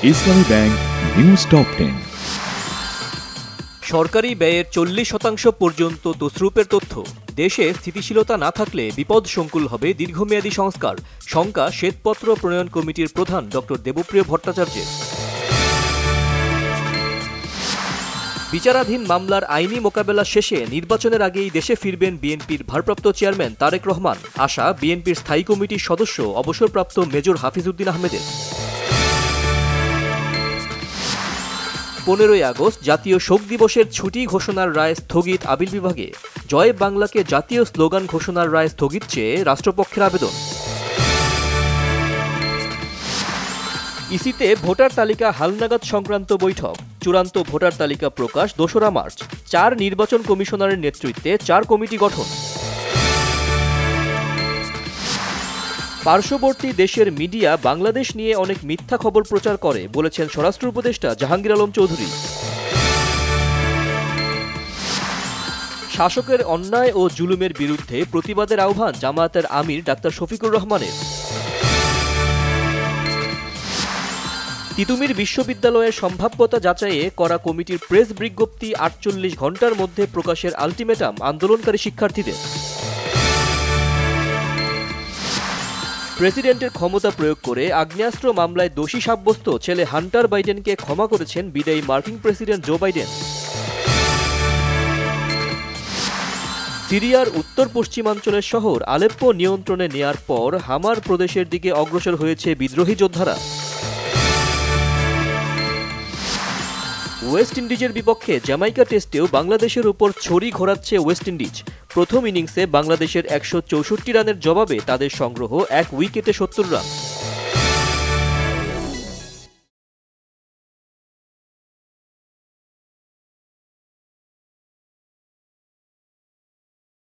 ইসলামী bank news top 10। সরকারি ব্যয়ের 40% পর্যন্ত তছরূপের তথ্য। দেশে স্থিতিশীলতা না থাকলে বিপদসংকুল হবে দীর্ঘমেয়াদী সংস্কার, শঙ্কা শ্বেতপত্র প্রণয়ন কমিটির প্রধান ডক্টর দেবপ্রিয় ভট্টাচার্যের। বিচারাধীন মামলার আইনি মোকাবেলা শেষে নির্বাচনের আগেই দেশে ফিরবেন বিএনপির ভারপ্রাপ্ত চেয়ারম্যান তারেক রহমান। আশা বিএনপির স্থায়ী কমিটির সদস্য অবসরপ্রাপ্ত মেজর হাফিজউদ্দিন আহমেদের। 15ই আগস্ট জাতীয় শোক দিবসের ছুটি ঘোষণার রায় স্থগিত আপিল বিভাগে। জয় বাংলাকে জাতীয় স্লোগান ঘোষণার রায় স্থগিত চেয়ে রাষ্ট্রপক্ষের আবেদন। ইসিতে ভোটার তালিকা হালনাগাদ সংক্রান্ত বৈঠক। চূড়ান্ত ভোটার তালিকা প্রকাশ 2রা মার্চ। 4 নির্বাচন কমিশনারের নেতৃত্বে 4 কমিটি গঠন। পার্শ্ববর্তী দেশের মিডিয়া বাংলাদেশ নিয়ে অনেক মিথ্যা খবর প্রচার করে বলেছেন স্বরাষ্ট্র উপদেষ্টা জাহাঙ্গীর আলম চৌধুরী। শাসকের অন্যায় ও জুলুমের বিরুদ্ধে প্রতিবাদের আহ্বান জামায়াতের আমির ডাক্তার শফিকুর রহমানের। তিতুমির বিশ্ববিদ্যালয়ের সম্ভাব্যতা যাচাইয়ে করা কমিটির প্রেস বিজ্ঞপ্তি 48 ঘণ্টার মধ্যে প্রকাশের আলটিমেটাম আন্দোলনকারী শিক্ষার্থীদের। প্রেসিডেন্টের ক্ষমতা প্রয়োগ করে আগ্নেয়াস্ত্র মামলায় দোষী সাব্যস্ত ছেলে হান্টার বাইডেনকে ক্ষমা করেছেন বিদায়ী মার্কিন প্রেসিডেন্ট জো বাইডেন। সিরিয়ার উত্তর পশ্চিমাঞ্চলের শহর আলেপ্পো নিয়ন্ত্রণে নেয়ার পর হামার প্রদেশের দিকে অগ্রসর হয়েছে বিদ্রোহী যোদ্ধারা। ওয়েস্ট ইন্ডিজের বিপক্ষে জ্যামাইকা টেস্টেও বাংলাদেশের উপর ছড়ি ঘোরাচ্ছে ওয়েস্ট ইন্ডিজ। প্রথম ইনিংসে বাংলাদেশের 164 রানের জবাবে তাদের সংগ্রহ 1 উইকেটে 70 রান।